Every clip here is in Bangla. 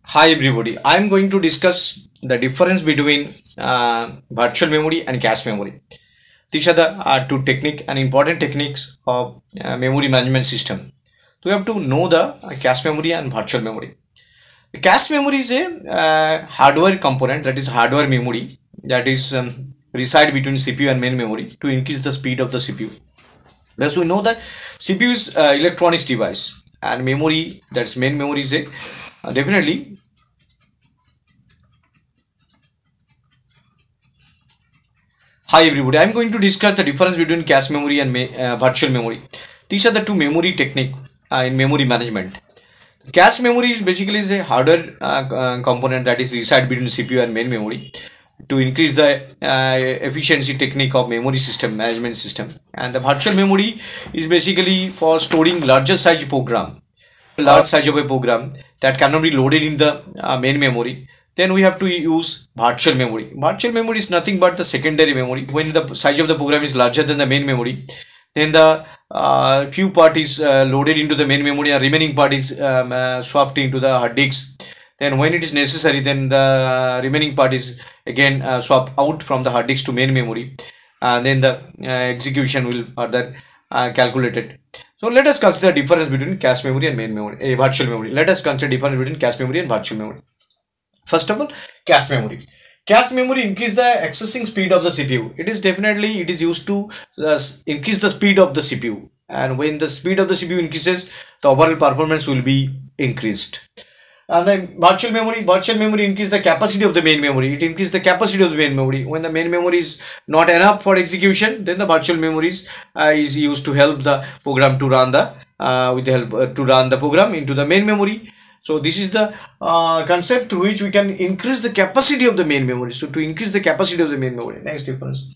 Hi everybody, I am going to discuss the difference between virtual memory and cache memory. These are the two technique and important techniques of memory management system. So we have to know the cache memory and virtual memory. The cache memory is a hardware component, that is hardware memory, that is reside between CPU and main memory to increase the speed of the CPU. Thus we know that CPU is electronics device and memory, that's main memory, is a definitely. Hi everybody, I am going to discuss the difference between cache memory and virtual memory. These are the two memory technique in memory management. Cache memory is basically is a hardware component that is reside between CPU and main memory to increase the efficiency technique of memory system management system. And the virtual memory is basically for storing larger size program, large size of a program that cannot be loaded in the main memory. Then we have to use virtual memory. Virtual memory is nothing but the secondary memory. When the size of the program is larger than the main memory, then the few part is loaded into the main memory and remaining part is swapped into the hard disk. Then when it is necessary, then the remaining part is again swapped out from the hard disk to main memory, and then the execution will further calculated. So let us consider difference between cache memory and main memory, virtual memory. Let us consider difference between cache memory and virtual memory. First of all, cache memory. Cache memory increase the accessing speed of the CPU. It is used to increase the speed of the CPU, and when the speed of the CPU increases, the overall performance will be increased. And then virtual memory increase the capacity of the main memory. It increases the capacity of the main memory. When the main memory is not enough for execution, then the virtual memory is used to help the program to run the program into the main memory. So this is the concept through which we can increase the capacity of the main memory. So to increase the capacity of the main memory, next difference.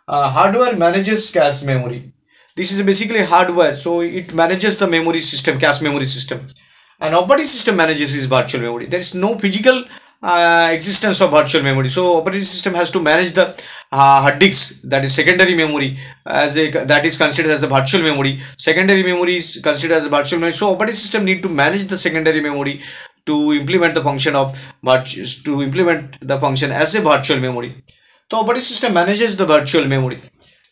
Hardware manages cache memory. This is basically hardware, so it manages the memory system, cache memory system. And operating system manages is virtual memory. There is no physical existence of virtual memory, so operating system has to manage the hard disk, that is secondary memory, that is considered as a virtual memory. Secondary memory is considered as a virtual memory, so operating system need to manage the secondary memory to implement the function as a virtual memory. So operating system manages the virtual memory.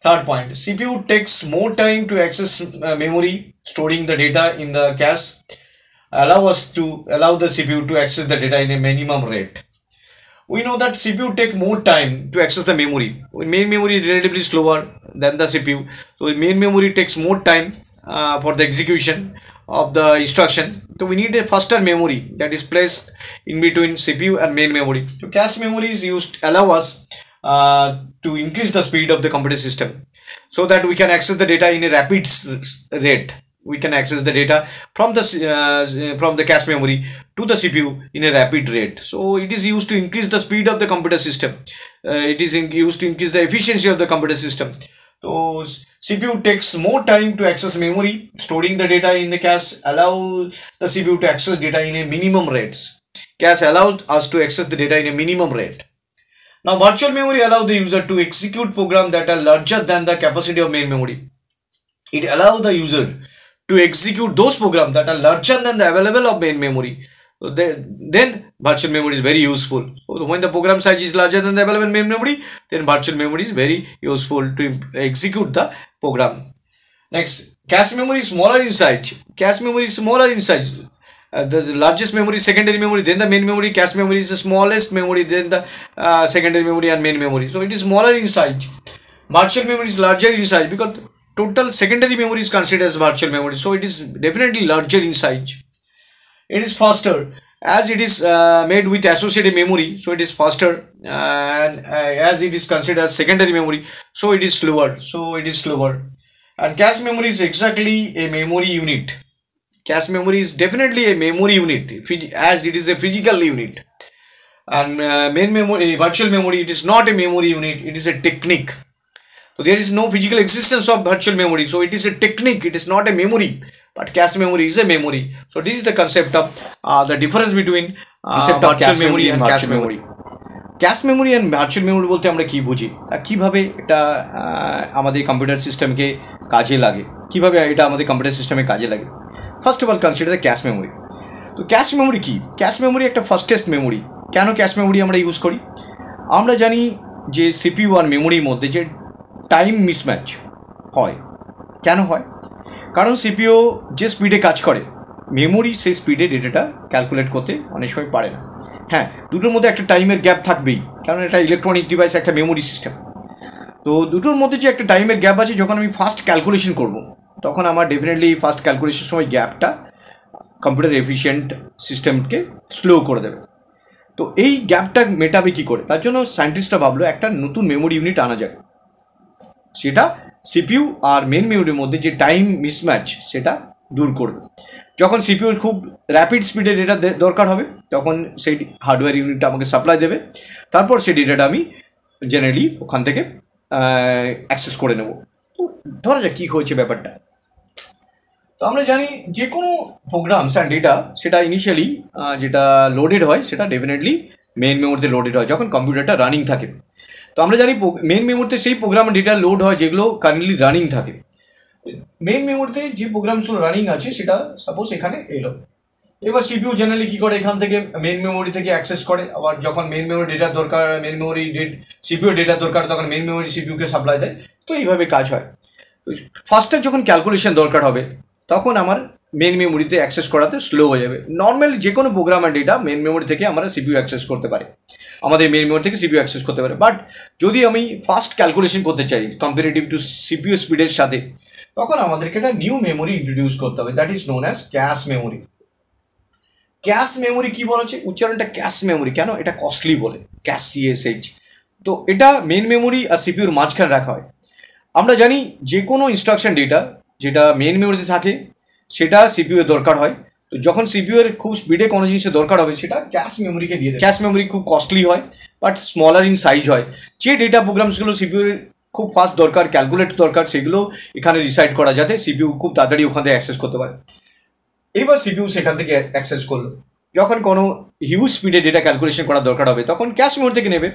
Third point, CPU takes more time to access memory, storing the data in the cache allow the CPU to access the data in a minimum rate. We know that CPU take more time to access the memory. Main memory is relatively slower than the CPU, so main memory takes more time for the execution of the instruction. So we need a faster memory that is placed in between CPU and main memory. So cache memory is used allow us to increase the speed of the computer system so that we can access the data in a rapid rate. We can access the data from the cache memory to the CPU in a rapid rate. So it is used to increase the speed of the computer system. It is used to increase the efficiency of the computer system. So CPU takes more time to access memory. Storing the data in the cache allows the CPU to access data in a minimum rates. Cache allows us to access the data in a minimum rate. Now virtual memory allows the user to execute programs that are larger than the capacity of main memory. It allows the user to execute those programs that are larger than the available of main memory. So then virtual memory is very useful. So when the program size is larger than the available main memory, then virtual memory is very useful to execute the program. Next, cache memory is smaller in size. Cache memory is smaller in size. The largest memory is secondary memory, then the main memory. Cache memory is the smallest memory, then the secondary memory and main memory. So it is smaller in size. Virtual memory is larger in size because total secondary memory is considered as virtual memory, so it is definitely larger in size. It is faster as it is made with associated memory, so it is faster, and as it is considered as secondary memory, so it is slower. And cache memory is exactly a memory unit. Cache memory is definitely a memory unit as it is a physical unit. And main memory, virtual memory, it is not a memory unit, it is a technique. So there is no physical existence of virtual memory, so it is a technique, it is not a memory, but cache memory is a memory. So this is the concept of the difference between virtual memory and cache memory. Cache memory and virtual memory বলতে আমরা কি বুঝি, কিভাবে এটা আমাদের কম্পিউটার সিস্টেমকে কাজে লাগে, কিভাবে এটা আমাদের কম্পিউটার সিস্টেমে কাজে লাগে। First of all, consider the cache memory. তো ক্যাশ মেমোরি কি? ক্যাশ মেমোরি একটা ফাস্টেস্ট মেমোরি। কেন ক্যাশ মেমোরি আমরা ইউজ করি? আমরা জানি যে সিপিইউ আর মেমোরির মধ্যে যে টাইম মিসম্যাচ হয়। কেন হয়? কারণ সিপিইউ যে স্পিডে কাজ করে, মেমোরি সেই স্পিডে ডেটাটা ক্যালকুলেট করতে অনেক সময় পারে না। হ্যাঁ, দুটোর মধ্যে একটা টাইমের গ্যাপ থাকবেই, কারণ এটা ইলেকট্রনিক্স ডিভাইস, একটা মেমোরি সিস্টেম। তো দুটোর মধ্যে যে একটা টাইমের গ্যাপ আছে, যখন আমি ফাস্ট ক্যালকুলেশন করব, তখন আমার ডেফিনেটলি ফাস্ট ক্যালকুলেশনের সময় গ্যাপটা কম্পিউটার এফিশিয়েন্ট সিস্টেমকে স্লো করে দেবে। তো এই গ্যাপটা মেটাবে কী করে? তার জন্য সায়েন্টিস্টরা ভাবলো একটা নতুন মেমোরি ইউনিট আনা যায়, সেটা সিপিইউ আর মেন মেমোরির মধ্যে যে টাইম মিসম্যাচ সেটা দূর করবে। যখন সিপিইউর খুব র্যাপিড স্পিডে ডেটা দরকার হবে, তখন সেই হার্ডওয়্যার ইউনিটটা আমাকে সাপ্লাই দেবে, তারপর সেই ডেটাটা আমি জেনারেলি ওখান থেকে অ্যাক্সেস করে নেব। তো ধরা যাক কী হয়েছে ব্যাপারটা। তো আমরা জানি যে কোনো প্রোগ্রামস অ্যান্ড ডেটা সেটা ইনিশিয়ালি যেটা লোডেড হয় সেটা ডেফিনেটলি মেন মেমোরিতে লোডেড হয় যখন কম্পিউটারটা রানিং থাকে। তো আমরা জানি মেন মেমোরিতে সেই প্রোগ্রাম ডেটা লোড হয় যেগুলো কারেন্টলি রানিং থাকে। মেন মেমোরিতে যে প্রোগ্রামসগুলো রানিং আছে সেটা সাপোজ এখানে এলো, এবার সিপিইউ জেনারেলি কী করে, এখান থেকে মেন মেমোরি থেকে অ্যাক্সেস করে। আবার যখন মেন মেমোরি ডেটা দরকার, মেন মেমোরি সিপিইউ ডেটা দরকার, তখন মেন মেমোরি সিপিইউকে সাপ্লাই দেয়। তো এইভাবে কাজ হয়। ফার্স্টে যখন ক্যালকুলেশন দরকার হবে, তখন আমার মেন মেমোরিতে অ্যাক্সেস করাতে স্লো হয়ে যাবে। নর্মালি যে কোনো প্রোগ্রাম আর ডেটা মেন মেমোরি থেকে আমরা সিপিইউ অ্যাক্সেস করতে পারি, আমাদের মেন মেমোরি থেকে সিপিইউ অ্যাক্সেস করতে পারে। বাট যদি আমি ফাস্ট ক্যালকুলেশন করতে চাই কম্পারেটিভ টু সিপিইউ স্পিডের সাথে, তখন আমাদেরকে একটা নিউ মেমোরি ইন্ট্রোডিউস করতে হবে, that is known as cache memory. Cache memory কি বলা হচ্ছে? উচ্চারণটা ক্যাশ মেমোরি কেন? এটা কস্টলি বলে, ক্যাশ CSH। তো এটা মেন মেমোরি আর সিপিইউর মাঝখানে রাখা হয়। আমরা জানি যে কোনো ইনস্ট্রাকশন ডেটা যেটা মেন মেমোরিতে থাকে সেটা সিপিইউ এর দরকার হয়। তো যখন সিপিইউ এর খুব স্পিডে কোনো জিনিসের দরকার হবে, সেটা ক্যাশ মেমোরিকে দিয়ে দেয়। ক্যাশ মেমোরি খুব কস্টলি হয়, বাট স্মলার ইন সাইজ হয়। যে ডেটা প্রোগ্রামসগুলো সিপিইউ এর খুব ফাস্ট দরকার, ক্যালকুলেট দরকার, সেগুলো এখানে রিসাইড করা, যাতে সিপিইউ খুব তাড়াতাড়ি ওখান থেকে অ্যাক্সেস করতে পারে। এবার সিপিইউ সেখান থেকে অ্যাক্সেস করলো। যখন কোনো হিউজ স্পিডে ডেটা ক্যালকুলেশন করার দরকার হবে, তখন ক্যাশ মেমোরি থেকে নেবে,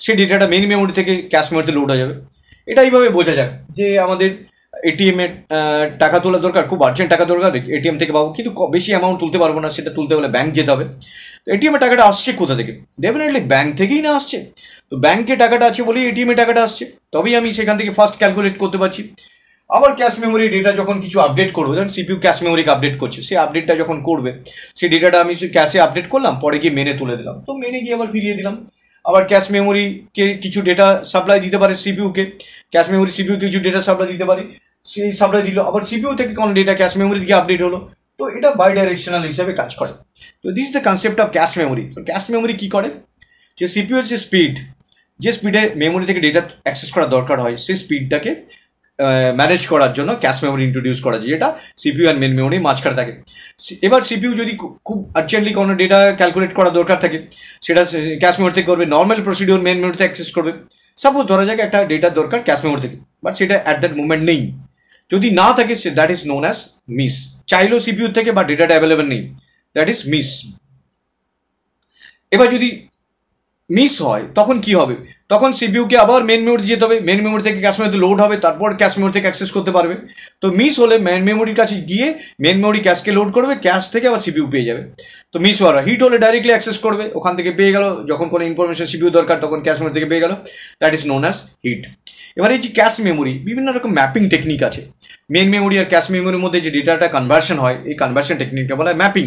সেই ডেটাটা মেন মেমোরি থেকে ক্যাশ মেমোরিতে লোড হয়ে যাবে। এটা এইভাবে বোঝা যায় যে আমাদের এটিএমে টাকা তোলা দরকার, খুব আর্জেন্ট টাকা দরকার, এটিএম থেকে পাবো, কিন্তু বেশি অ্যামাউন্ট তুলতে পারবো না, সেটা তুলতে হলে ব্যাংক যেতে হবে। তো এটিএমে টাকাটা আসছে কোথা থেকে? ডেফিনেটলি ব্যাংক থেকেই না আসছে। তো ব্যাংকে টাকাটা আছে বলেই এটিএমে টাকাটা আসছে, তবেই আমি সেখান থেকে ফার্স্ট ক্যালকুলেট করতে পারছি। আবার ক্যাশ মেমোরি ডেটা যখন কিছু আপডেট করবো, ধরুন সিপিইউ ক্যাশ মেমোরিকে আপডেট করছে, সেই আপডেটটা যখন করবে, সেই ডেটাটা আমি ক্যাশে আপডেট করলাম, পরে গিয়ে মেনে তুলে দিলাম, তো মেনে গিয়ে আবার ফিরিয়ে দিলাম। আবার ক্যাশ মেমোরিকে কিছু ডেটা সাপ্লাই দিতে পারে সিপিইউকে, ক্যাশ মেমোরি সিপিইউকে কিছু ডেটা সাপ্লাই দিতে পারে, সেই সাপ্লাই দিল, আবার সিপিইউ থেকে কোনো ডেটা ক্যাশ মেমোরি দিকে আপডেট হলো। তো এটা বাই ডাইরেকশনাল হিসাবে কাজ করে। তো this is the concept of cache memory. তো ক্যাশ মেমোরি কী করে? যে সিপিইউর যে স্পিডে মেমোরি থেকে ডেটা অ্যাক্সেস করা দরকার হয়, সেই স্পিডটাকে ম্যানেজ করার জন্য ক্যাশ মেমোরি ইন্ট্রোডিউস করা যায়, যেটা সিপিইউ আর মেন মেমোরি মাঝখানে থাকে। এবার সিপিইউ যদি খুব আর্জেন্টলি কোনো ডেটা ক্যালকুলেট করা দরকার থাকে, সেটা ক্যাশ মেমোরি থেকে করবে, নর্মাল প্রসিডিওর মেন মেমোরিতে অ্যাক্সেস করবে। সাপোজ ধরা যাক একটা ডেটা দরকার ক্যাশ মেমোরি থেকে, বাট সেটা অ্যাট দ্যাট মুভমেন্ট নেই। যদি না থাকে, that is known as miss. চাইলেও সিপিইউ থেকে, বা ডেটাটা অ্যাভেলেবেল নেই, দ্যাট ইজ মিস। এবার যদি মিস হয়, তখন কি হবে? তখন সিপিইউকে আবার মেন মেমোরি যেতে হবে, মেন মেমোরি থেকে ক্যাশ মেমোরিতে লোড হবে, তারপর ক্যাশ মেমোরি থেকে অ্যাক্সেস করতে পারবে। তো মিস হলে মেন মেমোরির কাছে গিয়ে মেন মেমোরি ক্যাশকে লোড করবে, ক্যাশ থেকে আবার সিপিইউ পেয়ে যাবে। তো মিস হওয়ার হিট হলে ডাইরেক্টলি অ্যাক্সেস করবে, ওখান থেকে পেয়ে গেল। যখন কোনো ইনফরমেশন সিপিইউ দরকার, তখন ক্যাশ মেমোরি থেকে পেয়ে গেল, that is known as hit. এবার এই যে ক্যাশ মেমোরি, বিভিন্ন রকম ম্যাপিং টেকনিক আছে। মেন মেমোরি আর ক্যাশ মেমোরির মধ্যে যে ডেটাটা কনভার্সন হয়, এই কনভার্সন টেকনিকটা বলা হয় ম্যাপিং।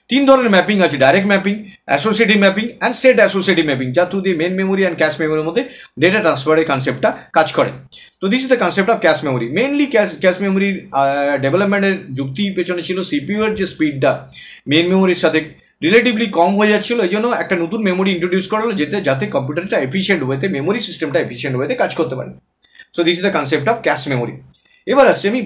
3 ধরনের ম্যাপিং আছে: direct mapping, associative mapping and set associative mapping, যা থ্রু দিয়ে মেন মেমোরি অ্যান্ড ক্যাশ মেমোরির মধ্যে ডেটা ট্রান্সফারের কনসেপ্টটা কাজ করে। তো this is the concept of cache memory. Mainly cash মেমোরির ডেভেলপমেন্টের যুক্তি পেছনে ছিল সিপিইউর যে স্পিডটা মেন মেমোরির সাথে রিলেটিভলি কম হয়ে যাচ্ছিল, এই জন্য একটা নতুন মেমোরি ইন্ট্রোডিউস করা হলো, যাতে কম্পিউটারটা এফিসিয়েন্ট ওয়েতে, মেমোরি সিস্টেমটা এফিসিয়েন্ট ওয়েতে কাজ করতে পারে। So this is the concept of cache memory. এবার আসছে আমি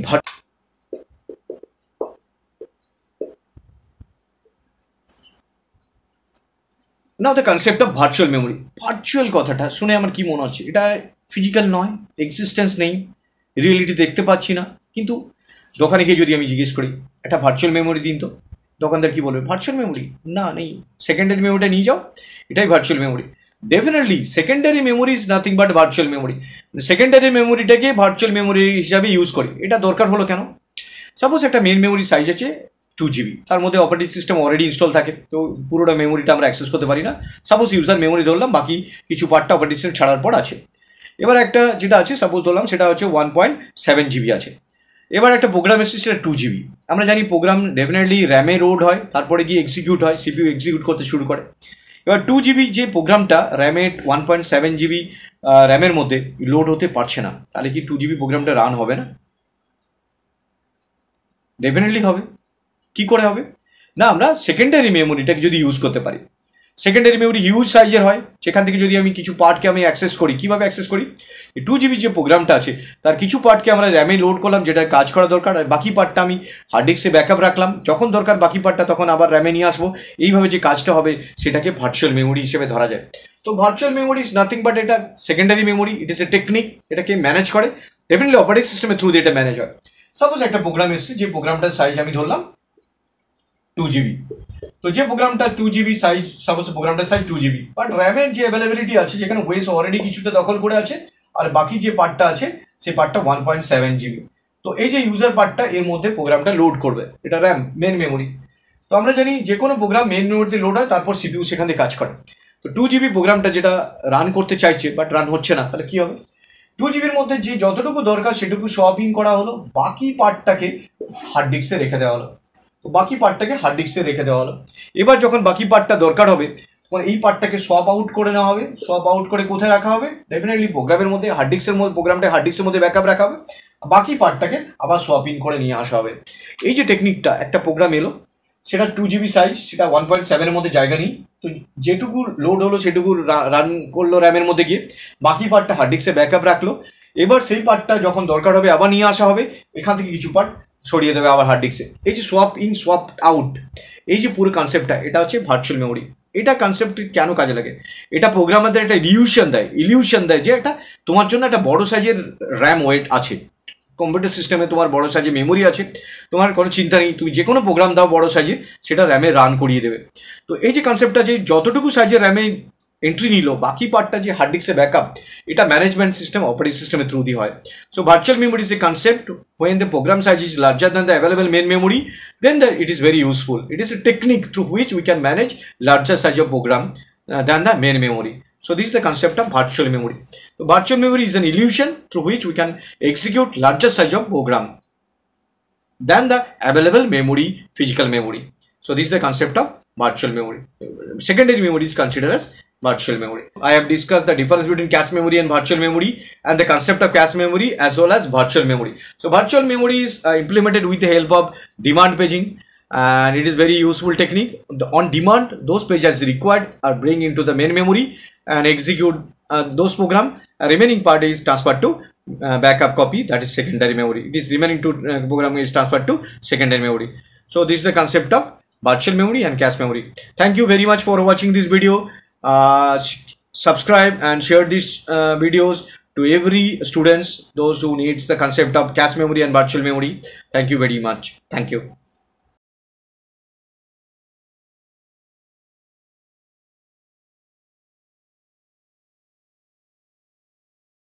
now the concept of virtual memory. Virtual কথাটা শুনে আমার কি মনে হচ্ছে? এটা ফিজিক্যাল নয়, এক্সিস্টেন্স নেই, রিয়েলিটি দেখতে পাচ্ছি না। কিন্তু দোকানে গিয়ে যদি আমি জিজ্ঞেস করি একটা ভার্চুয়াল মেমোরি দিন, তো দোকানদার কি বলবে? ভার্চুয়াল মেমোরি না, নেই, সেকেন্ডারি মেমোরিটা নিয়ে যাও, এটাই virtual memory. Definitely secondary memory is nothing but virtual memory. Secondary মেমোরিটাকে ভার্চুয়াল মেমোরি হিসাবে ইউজ করি, এটা দরকার হলো কেন? সাপোজ একটা মেন মেমোরি সাইজ আছে 2 GB, তার মধ্যে অপারেটিং সিস্টেম অলরেডি ইনস্টল থাকে, তো পুরোটা মেমোরিটা আমরা অ্যাক্সেস করতে পারি না। সাপোজ ইউজার মেমোরি ধরলাম, বাকি কিছু পার্টটা অপারেটিং সিস্টেম ছাড়ার পর আছে। এবার একটা যেটা আছে সাপোজ ধরলাম সেটা হচ্ছে 1.7 GB আছে। এবার একটা প্রোগ্রাম এসেছে সেটা 2 GB। আমরা জানি প্রোগ্রাম ডেফিনেটলি র্যামে লোড হয়, তারপরে গিয়ে এক্সিকিউট হয়, সিপিইউ এক্সিকিউট করতে শুরু করে। এবার 2 GB যে প্রোগ্রামটা র্যামে 1.7 GB র্যামের মধ্যে লোড হতে পারছে না, তাহলে কি 2 GB প্রোগ্রামটা রান হবে না? ডেফিনেটলি হবে। কি করে হবে না, আমরা সেকেন্ডারি মেমোরিটাকে যদি ইউজ করতে পারি। সেকেন্ডারি মেমোরি হিউজ সাইজের হয়, সেখান থেকে যদি আমি কিছু পার্টকে আমি অ্যাক্সেস করি, কীভাবে অ্যাক্সেস করি? 2 GB যে প্রোগ্রামটা আছে তার কিছু পার্টকে আমরা র্যামে লোড করলাম, যেটা কাজ করা দরকার, আর বাকি পার্টটা আমি হার্ড ডিস্কে ব্যাকআপ রাখলাম, যখন দরকার বাকি পার্টটা তখন আবার র্যামে নিয়ে আসবো। এইভাবে যে কাজটা হবে সেটাকে ভার্চুয়াল মেমোরি হিসেবে ধরা যায়। তো virtual memory is nothing but এটা secondary memory, it is a technique, এটাকে ম্যানেজ করে ডেফিনেটলি অপারেটিং সিস্টেমের থ্রু দিয়ে এটা ম্যানেজ হয়। সাপোজ একটা প্রোগ্রাম এসছে, যে প্রোগ্রামটার সাইজ আমি ধরলাম 2 GB, তো যে প্রোগ্রামটা 2 GB সাইজ, সাপোজ প্রোগ্রামটার সাইজ 2 GB, বাট র্যামের যে অ্যাভেলেবিলিটি আছে, যেখানে ওয়েস অলরেডি কিছুটা দখল করে আছে, আর বাকি যে পার্টটা আছে সেই পার্টটা 1.7 GB। তো এই যে ইউজার পার্টটা এর মধ্যে প্রোগ্রামটা লোড করবে, এটা র্যাম মেন মেমোরি। তো আমরা জানি যে কোনো প্রোগ্রাম মেন মেমোরিতে লোড হয়, তারপর সিপিইউ সেখান থেকে কাজ করে। তো 2 GB প্রোগ্রামটা যেটা রান করতে চাইছে বাট রান হচ্ছে না, তাহলে কি হবে? 2 GB মধ্যে যে যতটুকু দরকার সেটুকু শপিং করা হলো, বাকি পার্টটাকে হার্ড ডিস্কে রেখে দেওয়া হলো। তো বাকি পার্টটাকে হার্ড ডিস্কে রেখে দেওয়া হলো। এবার যখন বাকি পার্টটা দরকার হবে তখন এই পার্টটাকে সোয়াপ আউট করে নেওয়া হবে। সোয়াপ আউট করে কোথায় রাখা হবে? ডেফিনেটলি প্রোগ্রামের মধ্যে, হার্ড ডিস্কের মধ্যে, প্রোগ্রামটা হার্ড ডিস্কের মধ্যে ব্যাকআপ রাখা হবে, বাকি পার্টটাকে আবার সোয়াপিং করে নিয়ে আসা হবে। এই যে টেকনিকটা, একটা প্রোগ্রাম এলো, সেটা 2 GB সাইজ, সেটা 1.7 এর মধ্যে জায়গা নেই, তো যেটুকু লোড হলো সেটুকু রান করলো র্যামের মধ্যে গিয়ে, বাকি পার্টটা হার্ড ডিস্কে ব্যাকআপ রাখলো। এবার সেই পার্টটা যখন দরকার হবে আবার নিয়ে আসা হবে, এখান থেকে কিছু পার্ট সরিয়ে দেবে আবার হার্ড ডিস্কে। এই যে সোয়াপ ইন সোয়াপ আউট, এই যে পুরো কনসেপ্টটা, এটা হচ্ছে ভার্চুয়াল মেমোরি। এটা কনসেপ্ট কেন কাজে লাগে? এটা প্রোগ্রামারদের একটা ইলিউশন দেয় যে একটা তোমার জন্য একটা বড় সাইজের র্যাম ওয়েট আছে, কম্পিউটার সিস্টেমে তোমার বড় সাইজে মেমোরি আছে, তোমার কোনো চিন্তা নেই, তুমি যে কোনো প্রোগ্রাম দাও বড় সাইজে, সেটা র্যামে রান করিয়ে দেবে। তো এই যে কনসেপ্টটা, যে যতটুকু সাইজের র্যামে এন্ট্রি নিল, বাকি পার্টটা যে হার্ড ডিস্কে ব্যাকআপ, এটা ম্যানেজমেন্ট সিস্টেম, অপারেটিং সিস্টেমের থ্রু দিয়ে হয়। So virtual memory is a concept when the program size is larger than the available main memory, then it is very useful. It is a technique through which we can manage larger size of program than the main memory. So this is the concept of virtual memory. So virtual memory is an illusion through which we can execute larger size of program than the available memory, physical memory. So this is the concept of virtual memory. Secondary memory is considered as virtual memory. I have discussed the difference between cache memory and virtual memory, and the concept of cache memory as well as virtual memory. So virtual memory is implemented with the help of demand paging, and it is very useful technique. On demand, those pages required are bring into the main memory and execute those program. Remaining part is transferred to backup copy, that is secondary memory. It is remaining to program is transferred to secondary memory. So this is the concept of virtual memory and cache memory. Thank you very much for watching this video. Subscribe and share these videos to every students, those who needs the concept of cache memory and virtual memory. Thank you very much. Thank you.